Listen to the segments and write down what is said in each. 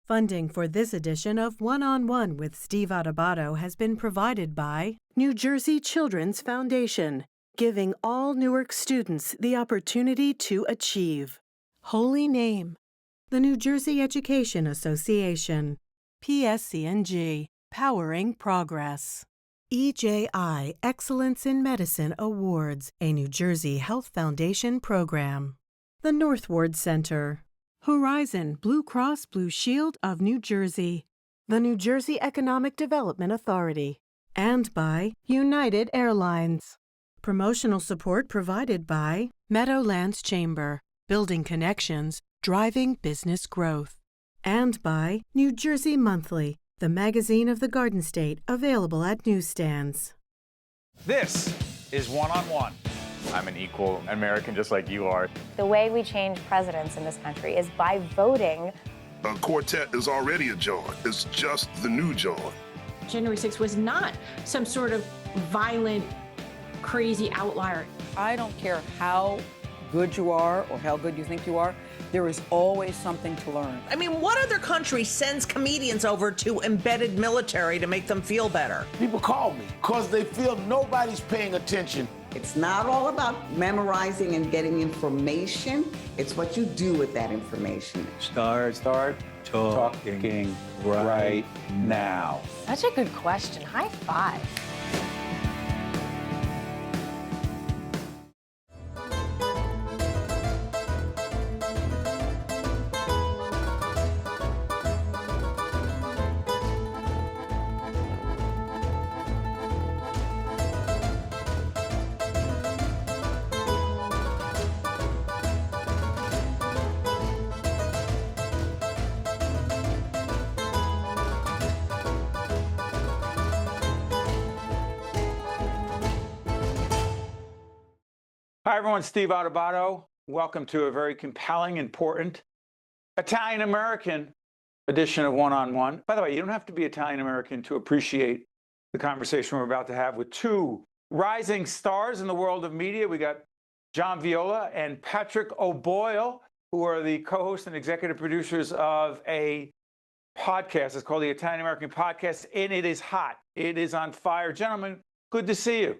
Funding for this edition of One-on-One with Steve Adubato has been provided by New Jersey Children's Foundation, giving all Newark students the opportunity to achieve. Holy Name, the New Jersey Education Association, PSC&G, Powering Progress. EJI Excellence in Medicine Awards, a New Jersey Health Foundation program. The Northward Center. Horizon Blue Cross Blue Shield of New Jersey. The New Jersey Economic Development Authority. And by United Airlines. Promotional support provided by Meadowlands Chamber, building connections, driving business growth. And by New Jersey Monthly, the magazine of the Garden State, available at newsstands. This is One-on-One. I'm an equal American just like you are. The way we change presidents in this country is by voting. A quartet is already a John. It's just the new John. January 6th was not some sort of violent, crazy outlier. I don't care how good you are or how good you think you are. There is always something to learn. I mean, what other country sends comedians over to embedded military to make them feel better? People call me because they feel nobody's paying attention. It's not all about memorizing and getting information. It's what you do with that information. Start talking right now. Such a good question. High five. Hi, everyone. Steve Adubato. Welcome to a very compelling, important Italian-American edition of One-on-One. By the way, you don't have to be Italian-American to appreciate the conversation we're about to have with two rising stars in the world of media. We got John Viola and Patrick A, who are the co-hosts and executive producers of a podcast. It's called the Italian-American Podcast, and it is hot. It is on fire. Gentlemen, good to see you.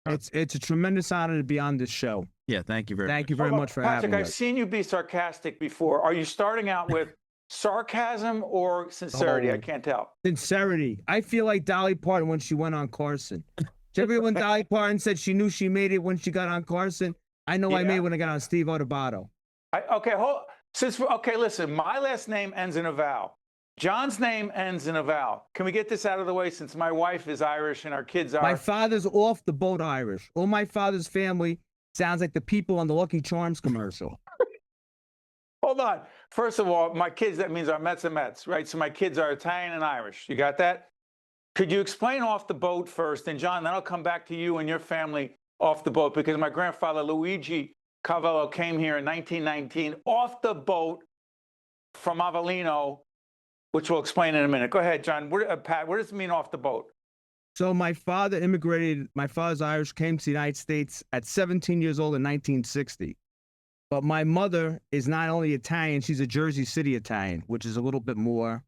It's a tremendous honor to be on this show. Yeah, thank you very much for having me. Patrick, I've seen you be sarcastic before. Are you starting out with sarcasm or sincerity? I can't tell. Sincerity. I feel like Dolly Parton when she went on Carson. Did you ever hear when Dolly Parton said she knew she made it when she got on Carson? I know I made it when I got on Steve Adubato. Listen, my last name ends in a vowel. John's name ends in a vowel. Can we get this out of the way since my wife is Irish and our kids are? My father's off the boat Irish. All my father's family sounds like the people on the Lucky Charms commercial. Hold on. First of all, my kids, that means our Mets and Mets, right? So my kids are Italian and Irish. You got that? Could you explain off the boat first? And John, then I'll come back to you and your family off the boat, because my grandfather, Luigi Cavallo, came here in 1919 off the boat from Avellino, which we'll explain in a minute. Go ahead, John. Pat, what does it mean off the boat? So my father immigrated. My father's Irish, came to the United States at 17 years old in 1960. But my mother is not only Italian, she's a Jersey City Italian, which is a little bit more,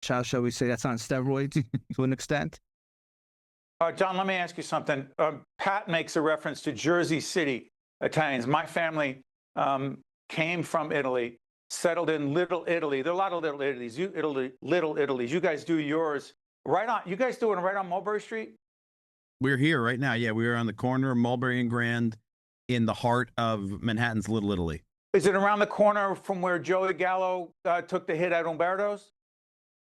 shall we say, that's on steroids to an extent. John, let me ask you something. Pat makes a reference to Jersey City Italians. My family came from Italy, settled in Little Italy. There are a lot of Little Italies. Little Italies. You guys do yours right on. You guys doing it right on Mulberry Street? We're here right now. Yeah, we are on the corner of Mulberry and Grand, in the heart of Manhattan's Little Italy. Is it around the corner from where Joey Gallo took the hit at Umberto's?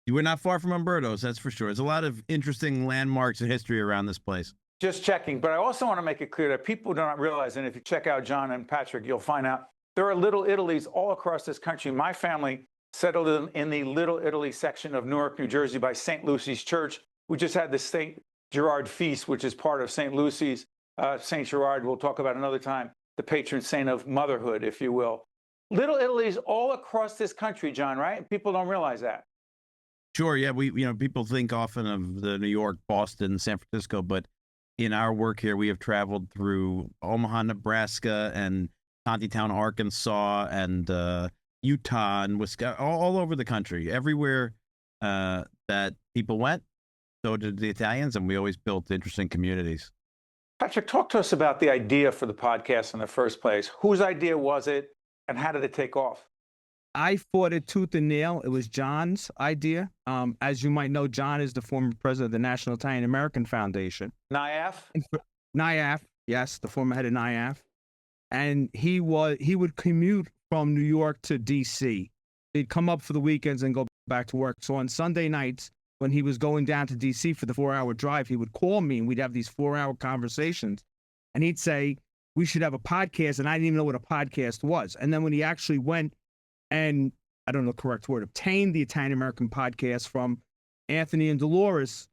We're not far from Umberto's, that's for sure. There's a lot of interesting landmarks and history around this place. Just checking. But I also want to make it clear that people do not realize, and if you check out John and Patrick, you'll find out there are Little Italies all across this country. My family settled in the Little Italy section of Newark, New Jersey by St. Lucy's Church. We just had the St. Gerard Feast, which is part of St. Lucy's. St. Gerard, we'll talk about another time, the patron saint of motherhood, if you will. Little Italy's all across this country, John, right? People don't realize that. Sure, yeah. People think often of the New York, Boston, San Francisco, but in our work here, we have traveled through Omaha, Nebraska, and Tontitown, Arkansas, and Utah and Wisconsin, all over the country, everywhere that people went, so did the Italians, and we always built interesting communities. Patrick, talk to us about the idea for the podcast in the first place. Whose idea was it, and how did it take off? I fought it tooth and nail. It was John's idea. As you might know, John is the former president of the National Italian American Foundation. NIAF? NIAF, yes, the former head of NIAF. And he would commute from New York to D.C. He'd come up for the weekends and go back to work. So on Sunday nights, when he was going down to D.C. for the 4-hour drive, he would call me and we'd have these 4-hour conversations. And he'd say, we should have a podcast. And I didn't even know what a podcast was. And then when he actually went and, I don't know the correct word, obtained the Italian American podcast from Anthony and Dolores,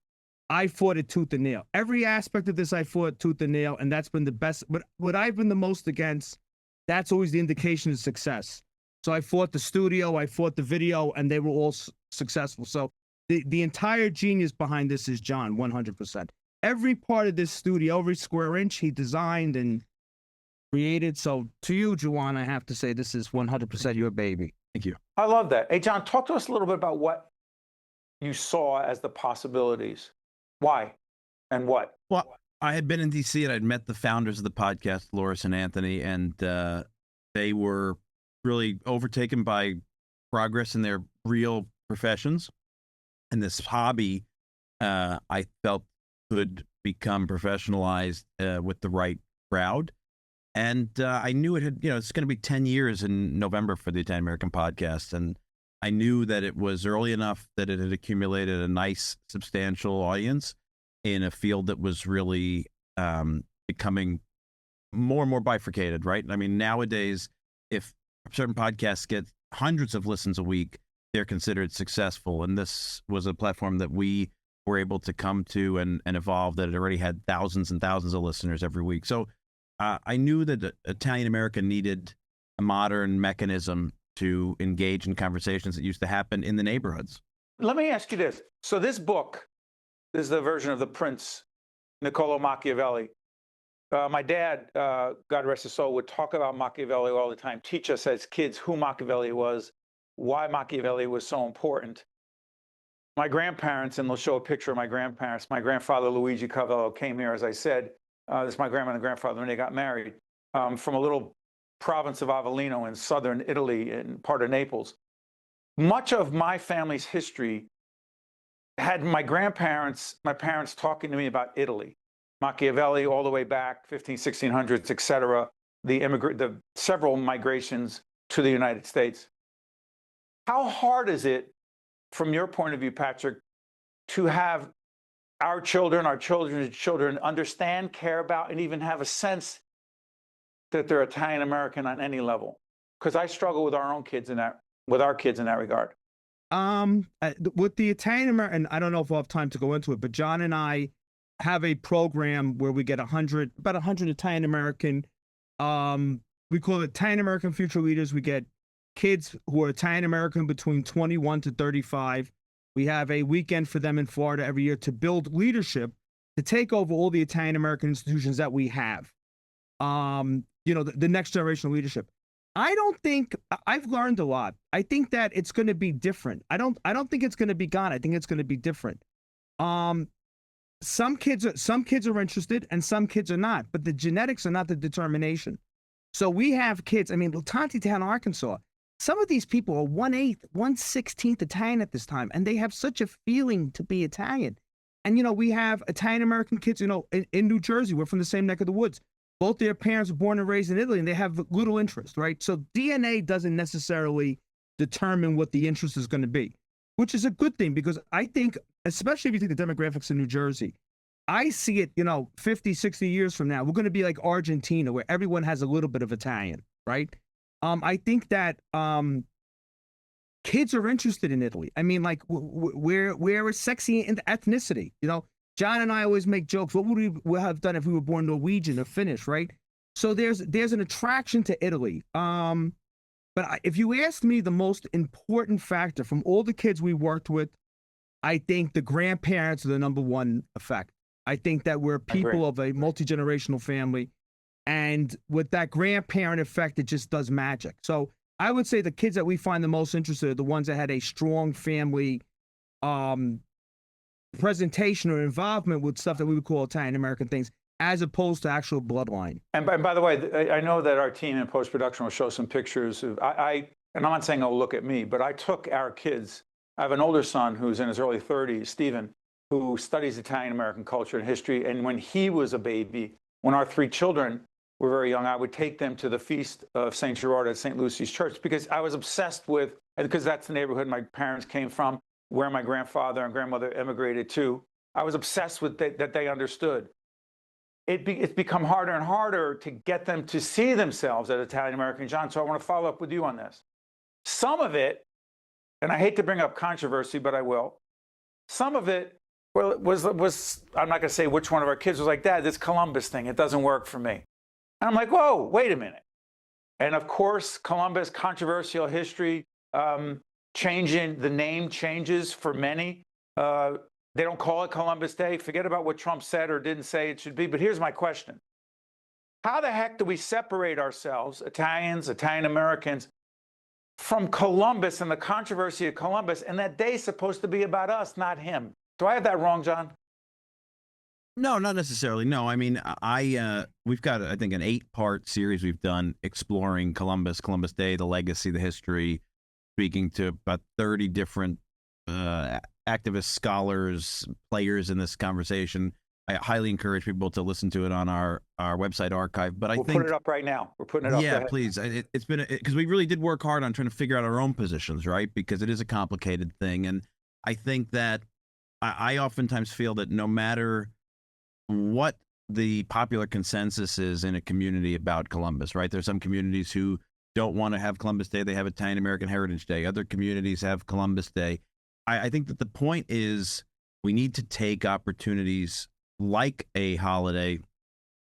I fought it tooth and nail. Every aspect of this, I fought tooth and nail, and that's been the best. But what I've been the most against, that's always the indication of success. So I fought the studio, I fought the video, and they were all successful. So the entire genius behind this is John, 100%. Every part of this studio, every square inch, he designed and created. So to you, Juwan, I have to say this is 100% your baby. Thank you. I love that. Hey, John, talk to us a little bit about what you saw as the possibilities. Why and what? Well, I had been in D.C. and I'd met the founders of the podcast, Loris and Anthony, and they were really overtaken by progress in their real professions. And this hobby, I felt, could become professionalized with the right crowd. And I knew it had, it's going to be 10 years in November for the Italian American podcast. And I knew that it was early enough that it had accumulated a nice, substantial audience in a field that was really becoming more and more bifurcated, right? I mean, nowadays, if certain podcasts get hundreds of listens a week, they're considered successful. And this was a platform that we were able to come to and evolve, that it already had thousands and thousands of listeners every week. So I knew that Italian America needed a modern mechanism to engage in conversations that used to happen in the neighborhoods. Let me ask you this. So this book, this is the version of The Prince, Niccolo Machiavelli. My dad, God rest his soul, would talk about Machiavelli all the time, teach us as kids who Machiavelli was, why Machiavelli was so important. My grandparents, and they'll show a picture of my grandparents. My grandfather, Luigi Cavallo, came here, as I said. This is my grandmother and grandfather when they got married, from a little province of Avellino in southern Italy and part of Naples. Much of my family's history had my parents talking to me about Italy, Machiavelli all the way back, 1600s, et cetera, the several migrations to the United States. How hard is it, from your point of view, Patrick, to have our children's children understand, care about, and even have a sense that they're Italian American on any level? Because I struggle with our kids in that regard. With the Italian American, I don't know if we'll have time to go into it, but John and I have a program where we get about 100 Italian American, we call it Italian American Future Leaders. We get kids who are Italian American between 21 to 35. We have a weekend for them in Florida every year to build leadership, to take over all the Italian American institutions that we have. The next generation of leadership. I don't think, I've learned a lot. I think that it's going to be different. I don't think it's going to be gone. I think it's going to be different. Some kids are interested and some kids are not, but the genetics are not the determination. So we have kids, Tontitown, Arkansas, some of these people are 1/8, 1/16 Italian at this time, and they have such a feeling to be Italian. And, we have Italian American kids, in New Jersey. We're from the same neck of the woods. Both their parents were born and raised in Italy, and they have little interest, right? So DNA doesn't necessarily determine what the interest is going to be, which is a good thing, because I think, especially if you take the demographics in New Jersey, I see it, 50, 60 years from now, we're going to be like Argentina, where everyone has a little bit of Italian, right? I think that kids are interested in Italy. We're sexy in the ethnicity, John and I always make jokes. What would we have done if we were born Norwegian or Finnish, right? So there's an attraction to Italy. But if you ask me, the most important factor from all the kids we worked with, I think the grandparents are the number one effect. I think that we're people of a multi-generational family. And with that grandparent effect, it just does magic. So I would say the kids that we find the most interested are the ones that had a strong family presentation or involvement with stuff that we would call Italian American things, as opposed to actual bloodline. And by the way, I know that our team in post-production will show some pictures of, and I'm not saying, oh, look at me, but I took our kids. I have an older son who's in his early 30s, Stephen, who studies Italian American culture and history. And when he was a baby, when our 3 children were very young, I would take them to the feast of St. Gerard at St. Lucy's Church, because I was obsessed with, because that's the neighborhood my parents came from, where my grandfather and grandmother immigrated to. I was obsessed with that they understood. It's become harder and harder to get them to see themselves as Italian American, John. So I want to follow up with you on this. Some of it, and I hate to bring up controversy, but I will. Some of it was I'm not going to say which one of our kids was like, Dad, this Columbus thing, it doesn't work for me. And I'm like, whoa, wait a minute. And of course, Columbus, controversial history, changing the name changes for many. They don't call it Columbus Day. Forget about what Trump said or didn't say it should be. But here's my question. How the heck do we separate ourselves, Italians, Italian Americans, from Columbus and the controversy of Columbus, and that day's supposed to be about us, not him? Do I have that wrong, John? No, not necessarily. No, I mean, we've got, I think, an 8-part series we've done exploring Columbus Day, the legacy, the history, speaking to about 30 different activist scholars, players in this conversation. I highly encourage people to listen to it on our website archive. But I think we'll put it up right now. We're putting it up. Yeah, please. It's been because we really did work hard on trying to figure out our own positions, right? Because it is a complicated thing, and I think that I oftentimes feel that no matter what the popular consensus is in a community about Columbus, right? There's some communities who don't want to have Columbus Day. They have Italian American Heritage Day. Other communities have Columbus Day. I think that the point is we need to take opportunities like a holiday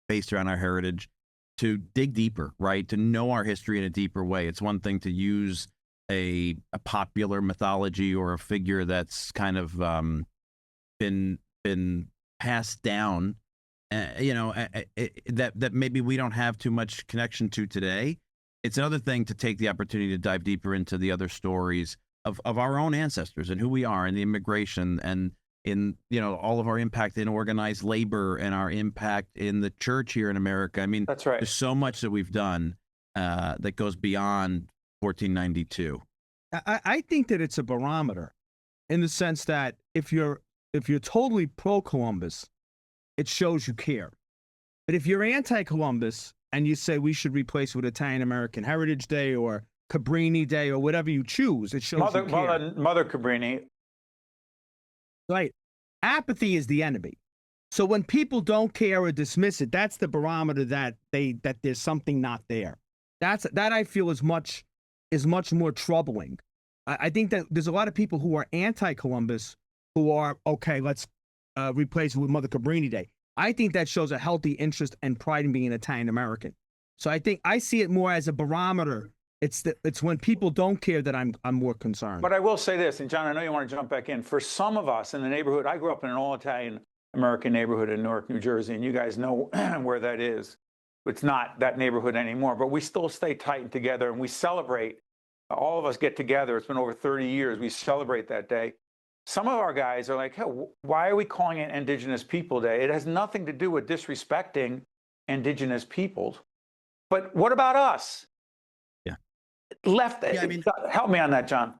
based around our heritage to dig deeper, right? To know our history in a deeper way. It's one thing to use a popular mythology or a figure that's kind of been passed down, that maybe we don't have too much connection to today. It's another thing to take the opportunity to dive deeper into the other stories of our own ancestors and who we are, and the immigration, and in all of our impact in organized labor and our impact in the church here in America. I mean, that's right. There's so much that we've done that goes beyond 1492. I think that it's a barometer, in the sense that if you're totally pro-Columbus, it shows you care. But if you're anti-Columbus and you say we should replace it with Italian American Heritage Day or Cabrini Day or whatever you choose, it shows you care. Mother Cabrini. Right. Apathy is the enemy. So when people don't care or dismiss it, that's the barometer that there's something not there. That I feel is much more troubling. I think that there's a lot of people who are anti-Columbus who are, okay, let's replace it with Mother Cabrini Day. I think that shows a healthy interest and pride in being Italian American. So I think I see it more as a barometer. It's when people don't care that I'm more concerned. But I will say this, and John, I know you want to jump back in. For some of us in the neighborhood, I grew up in an all-Italian American neighborhood in Newark, New Jersey, and you guys know where that is. It's not that neighborhood anymore, but we still stay tight and together, and we celebrate. All of us get together. It's been over 30 years. We celebrate that day. Some of our guys are like, hey, why are we calling it Indigenous People Day? It has nothing to do with disrespecting Indigenous peoples. But what about us? Help me on that, John.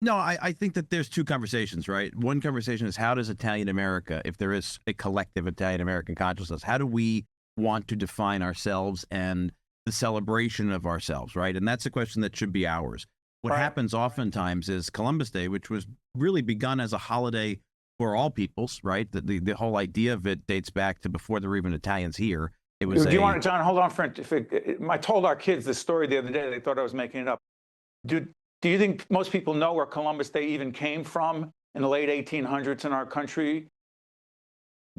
No, I think that there's two conversations, right? One conversation is, how does Italian America, if there is a collective Italian American consciousness, how do we want to define ourselves and the celebration of ourselves, right? And that's a question that should be ours. What happens oftentimes is Columbus Day, which was really begun as a holiday for all peoples, right? The whole idea of it dates back to before there were even Italians here. It was. Do you want to, John? Hold on, friend. I told our kids this story the other day. They thought I was making it up. Do you think most people know where Columbus Day even came from in the late 1800s in our country?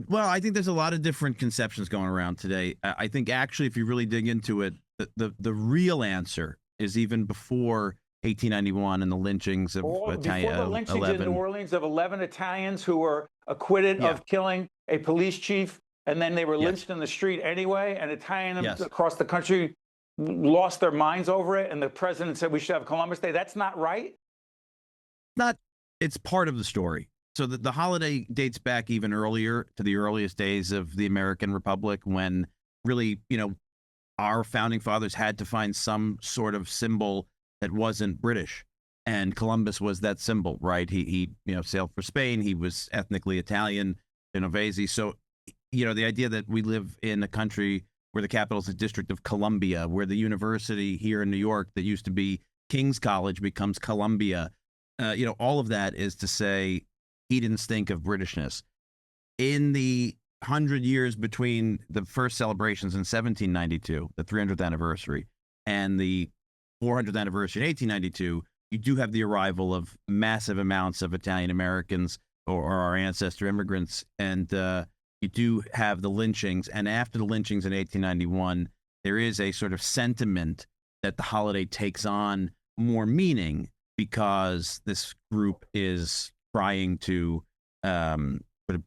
Well, I think there's a lot of different conceptions going around today. I think actually, if you really dig into it, the real answer is even before 1891 and the lynchings of Italian. Before the lynchings in New Orleans of 11 Italians who were acquitted of killing a police chief, and then they were lynched in the street anyway, and Italians across the country lost their minds over it, and the president said we should have Columbus Day. That's not right. Not, it's part of the story. So the holiday dates back even earlier to the earliest days of the American Republic, when really, our founding fathers had to find some sort of symbol that wasn't British. And Columbus was that symbol, right? He sailed for Spain. He was ethnically Italian, Genovese. So, the idea that we live in a country where the capital is the District of Columbia, where the university here in New York that used to be King's College becomes Columbia, all of that is to say he didn't think of Britishness. In the 100 years between the first celebrations in 1792, the 300th anniversary, and the 400th anniversary in 1892, you do have the arrival of massive amounts of Italian Americans or our ancestor immigrants, and you do have the lynchings. And after the lynchings in 1891, there is a sort of sentiment that the holiday takes on more meaning because this group is trying to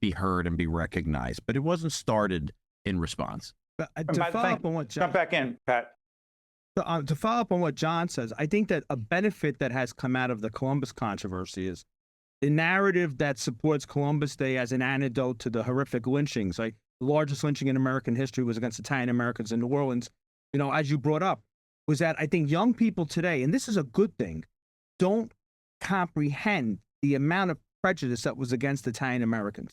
be heard and be recognized. But it wasn't started in response. But to follow up on what jump back in, Pat. To follow up on what John says, I think that a benefit that has come out of the Columbus controversy is the narrative that supports Columbus Day as an antidote to the horrific lynchings. Like the largest lynching in American history was against Italian Americans in New Orleans, as you brought up, was that I think young people today, and this is a good thing, don't comprehend the amount of prejudice that was against Italian Americans,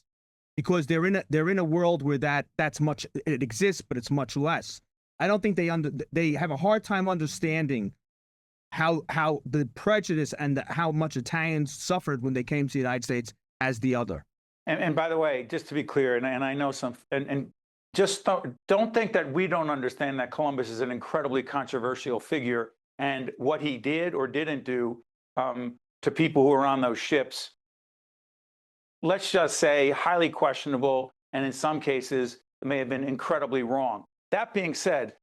because they're in a world where it exists, but it's much less. I don't think they have a hard time understanding how the prejudice and how much Italians suffered when they came to the United States as the other. And by the way, just to be clear, and I know some, and just don't think that we don't understand that Columbus is an incredibly controversial figure, and what he did or didn't do to people who were on those ships, let's just say highly questionable, and in some cases may have been incredibly wrong. That being said,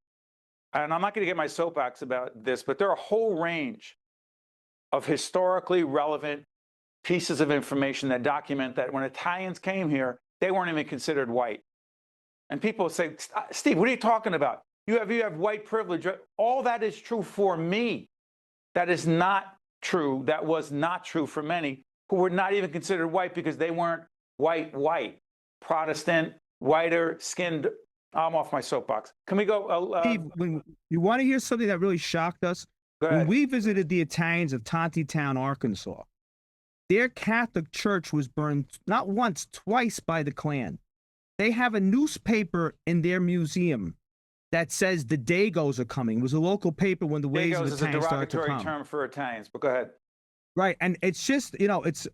and I'm not going to get my soapbox about this, but there are a whole range of historically relevant pieces of information that document that when Italians came here, they weren't even considered white. And people say, Steve, what are you talking about? You have white privilege. All that is true for me. That is not true. That was not true for many who were not even considered white because they weren't white, Protestant, whiter skinned. I'm off my soapbox. Can we go? Steve, when you want to hear something that really shocked us? When we visited the Italians of Tontitown, Arkansas, their Catholic church was burned not once, twice by the Klan. They have a newspaper in their museum that says the Dagos are coming. It was a local paper when the waves of Italians started to come. Dagos is a derogatory term for Italians, but go ahead. Right, and it's just, it's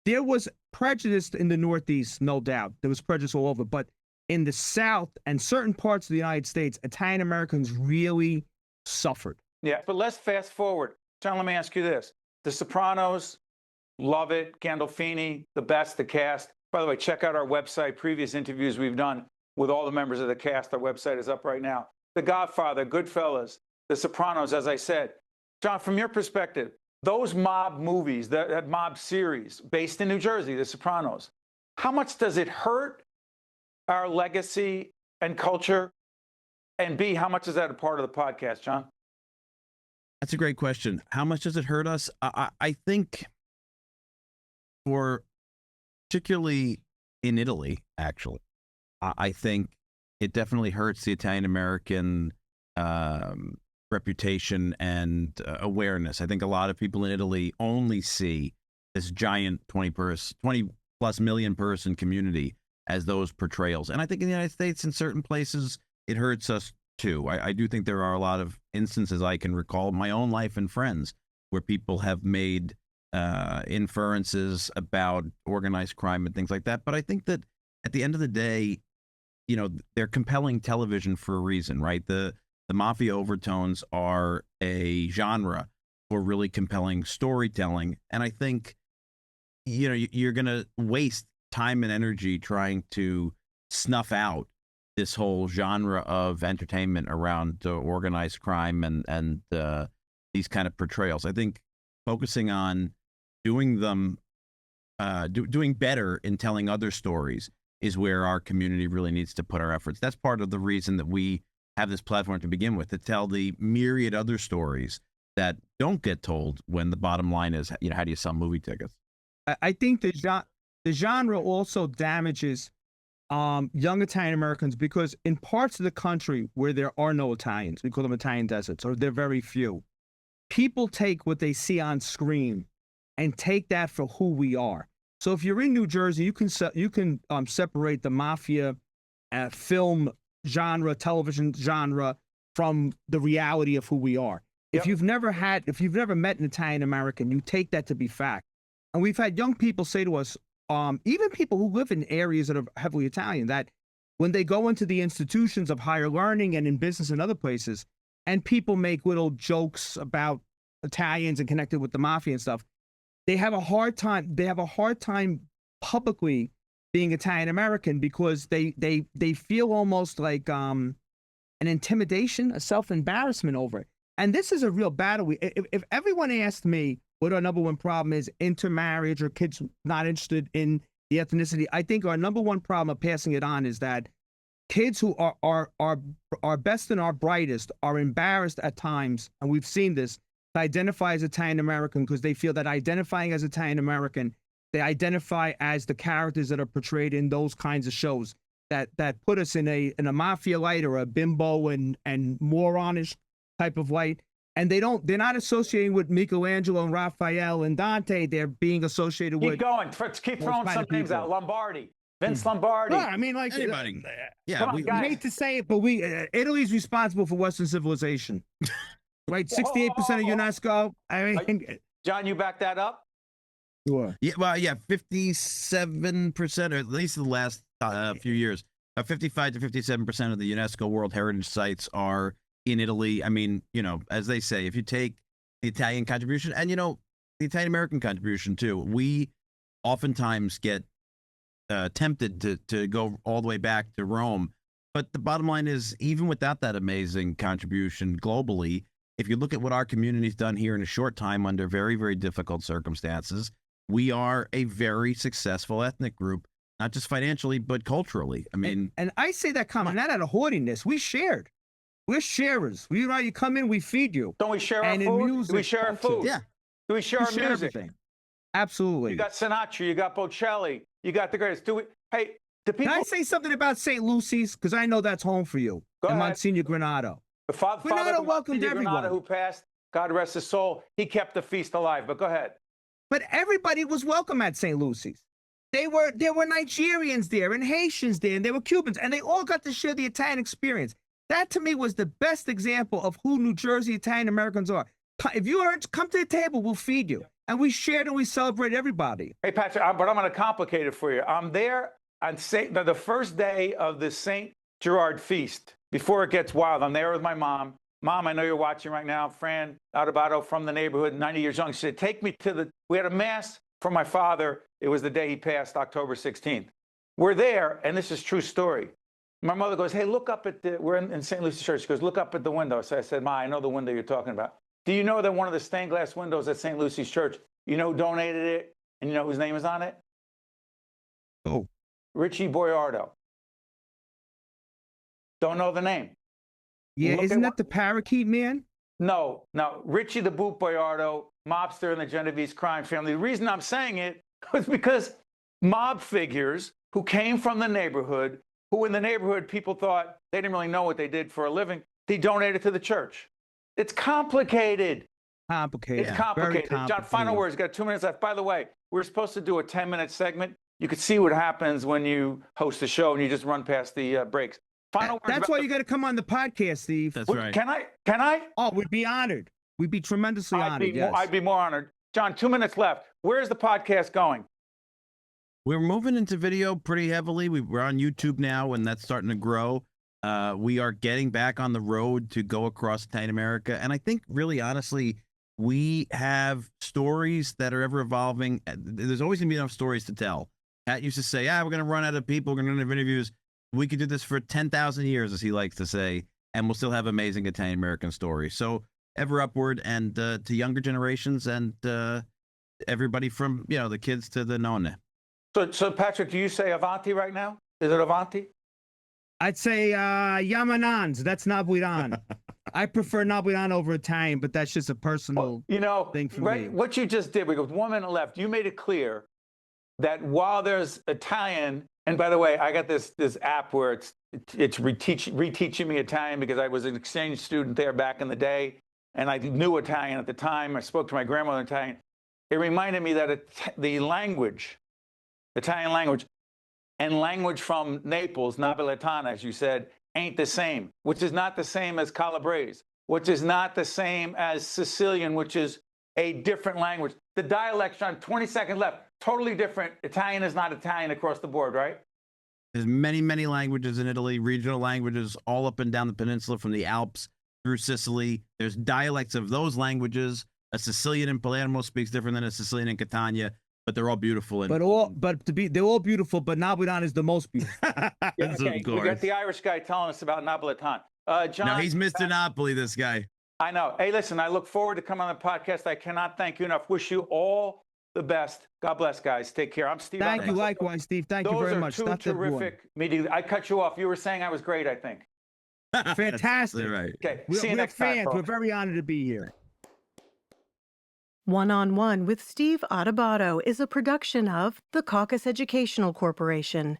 there was prejudice in the Northeast, no doubt. There was prejudice all over, but in the South and certain parts of the United States, Italian Americans really suffered. Yeah, but let's fast forward. John, let me ask you this. The Sopranos, love it. Gandolfini, the best, the cast. By the way, check out our website, previous interviews we've done with all the members of the cast. Our website is up right now. The Godfather, Goodfellas, The Sopranos, as I said. John, from your perspective, those mob movies, that mob series based in New Jersey, The Sopranos, how much does it hurt our legacy and culture? And B, how much is that a part of the podcast, John? That's a great question. How much does it hurt us? I think particularly in Italy, actually, I think it definitely hurts the Italian American reputation and awareness. I think a lot of people in Italy only see this giant 20 plus million person community as those portrayals. And I think in the United States, in certain places, it hurts us too. I do think there are a lot of instances I can recall in my own life and friends where people have made inferences about organized crime and things like that. But I think that at the end of the day, they're compelling television for a reason, right? The mafia overtones are a genre for really compelling storytelling. And I think, you're going to waste time and energy trying to snuff out this whole genre of entertainment around organized crime and these kind of portrayals. I think focusing on doing them, doing better in telling other stories is where our community really needs to put our efforts. That's part of the reason that we have this platform to begin with, to tell the myriad other stories that don't get told when the bottom line is, how do you sell movie tickets? I think the genre also damages young Italian Americans, because in parts of the country where there are no Italians, we call them Italian deserts, or they're very few, people take what they see on screen and take that for who we are. So if you're in New Jersey, you can separate the mafia film genre, television genre, from the reality of who we are. If you've never met an Italian American, you take that to be fact. And we've had young people say to us, even people who live in areas that are heavily Italian, that when they go into the institutions of higher learning and in business and other places, and people make little jokes about Italians and connected with the mafia and stuff, they have a hard time. They have a hard time publicly being Italian American, because they feel almost like an intimidation, a self-embarrassment over it. And this is a real battle. If everyone asked me what our number one problem is, intermarriage or kids not interested in the ethnicity, I think our number one problem of passing it on is that kids who are best and our brightest are embarrassed at times, and we've seen this, to identify as Italian American, because they feel that identifying as Italian American, they identify as the characters that are portrayed in those kinds of shows that put us in a mafia light or a bimbo and moronish type of light. And they're not associating with Michelangelo and Raphael and Dante. They're being associated with. Keep throwing some names out. Lombardi, Vince Lombardi. No, I mean, like anybody. We hate to say it, but Italy's responsible for Western civilization. Right, 68% of UNESCO. I mean, John, you back that up? Sure. Yeah, well, 57%, or at least the last few years, 55 to 57% of the UNESCO World Heritage sites are in Italy. I mean, as they say, if you take the Italian contribution and, the Italian American contribution too, we oftentimes get tempted to go all the way back to Rome. But the bottom line is, even without that amazing contribution globally, if you look at what our community's done here in a short time under very, very difficult circumstances, we are a very successful ethnic group, not just financially, but culturally. I mean, and I say that comment not out of hoardiness. We shared. We're sharers. You come in, we feed you. Don't we share our food? Music, do we share our food? Yeah. Do we share our music? Everything. Absolutely. You got Sinatra, you got Bocelli, you got the greatest. Hey, the people. Can I say something about St. Lucy's? Because I know that's home for you. Go and ahead. Monsignor Granado. Father welcomed everyone. Granado, who passed, God rest his soul, he kept the feast alive. But go ahead. But everybody was welcome at St. Lucy's. There were Nigerians there and Haitians there, and there were Cubans, and they all got to share the Italian experience. That to me was the best example of who New Jersey Italian Americans are. If you come to the table, we'll feed you. And we shared and we celebrate everybody. Hey, Patrick, but I'm going to complicate it for you. I'm there on the first day of the St. Gerard feast, before it gets wild. I'm there with my mom. Mom, I know you're watching right now. Fran Adubato from the neighborhood, 90 years young. She said, take me to we had a mass for my father. It was the day he passed, October 16th. We're there, and this is true story. My mother goes, hey, look up at we're in St. Lucy's Church. She goes, look up at the window. So I said, Ma, I know the window you're talking about. Do you know that one of the stained glass windows at St. Lucy's Church, you know who donated it, and you know whose name is on it? Oh. Richie Boiardo. Don't know the name. Yeah, isn't that the parakeet man? No. Richie the Boot Boiardo, mobster in the Genovese crime family. The reason I'm saying it was because mob figures who came from the neighborhood, who in the neighborhood people thought they didn't really know what they did for a living, they donated to the church. It's complicated. Complicated. It's complicated. John, final words. Got 2 minutes left. By the way, we're supposed to do a 10-minute segment. You could see what happens when you host a show and you just run past the breaks. Final words. That's why you got to come on the podcast, Steve. That's right. Can I? Oh, we'd be honored. We'd be tremendously honored. Yes. I'd be more honored. John, 2 minutes left. Where's the podcast going? We're moving into video pretty heavily. We're on YouTube now, and that's starting to grow. We are getting back on the road to go across Italian America. And I think, really, honestly, we have stories that are ever evolving. There's always going to be enough stories to tell. Pat used to say, we're going to run out of people. We're going to run out of interviews. We could do this for 10,000 years, as he likes to say, and we'll still have amazing Italian American stories. So ever upward, and to younger generations, and everybody from, the kids to the nonne. So Patrick, do you say Avanti right now? Is it Avanti? I'd say Yamanans. That's Nabuidan. I prefer Nabuidan over Italian, but that's just a personal thing for me. What you just did, we go with 1 minute left. You made it clear that while there's Italian, and by the way, I got this app where it's reteaching me Italian because I was an exchange student there back in the day, and I knew Italian at the time. I spoke to my grandmother in Italian. It reminded me that the language, Italian language, and language from Naples, Napoletana, as you said, ain't the same, which is not the same as Calabrese, which is not the same as Sicilian, which is a different language. The dialects, John, 20 seconds left, totally different. Italian is not Italian across the board, right? There's many, many languages in Italy, regional languages all up and down the peninsula from the Alps through Sicily. There's dialects of those languages. A Sicilian in Palermo speaks different than a Sicilian in Catania, but they're all beautiful. They're all beautiful, but Nabuidan is the most beautiful. Okay, we got the Irish guy telling us about Napolitan. John, no, he's Mr. Napoli, this guy. I know. Hey, listen, I look forward to coming on the podcast. I cannot thank you enough. Wish you all the best. God bless, guys. Take care. I'm Steve. Thank you. Likewise, Steve. Thank you very much. Those are two terrific meetings. I cut you off. You were saying I was great, I think. Fantastic. Right. Okay. See you next time. We're very honored to be here. One-on-One with Steve Adubato is a production of the Caucus Educational Corporation.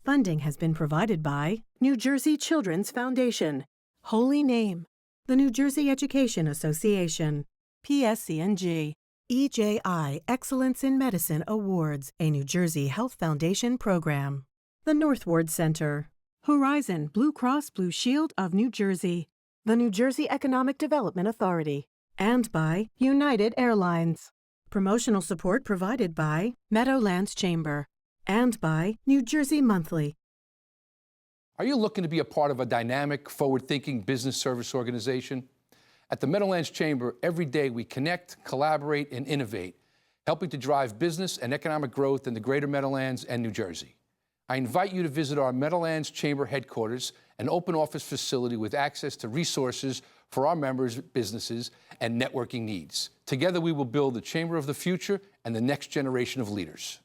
Funding has been provided by New Jersey Children's Foundation, Holy Name, the New Jersey Education Association, PSC&G, EJI Excellence in Medicine Awards, a New Jersey Health Foundation program, the Northward Center, Horizon Blue Cross Blue Shield of New Jersey, the New Jersey Economic Development Authority, and by United Airlines. Promotional support provided by Meadowlands Chamber and by New Jersey Monthly. Are you looking to be a part of a dynamic, forward-thinking business service organization? At the Meadowlands Chamber, every day we connect, collaborate, and innovate, helping to drive business and economic growth in the greater Meadowlands and New Jersey. I invite you to visit our Meadowlands Chamber headquarters, an open office facility with access to resources for our members' businesses and networking needs. Together, we will build the Chamber of the future and the next generation of leaders.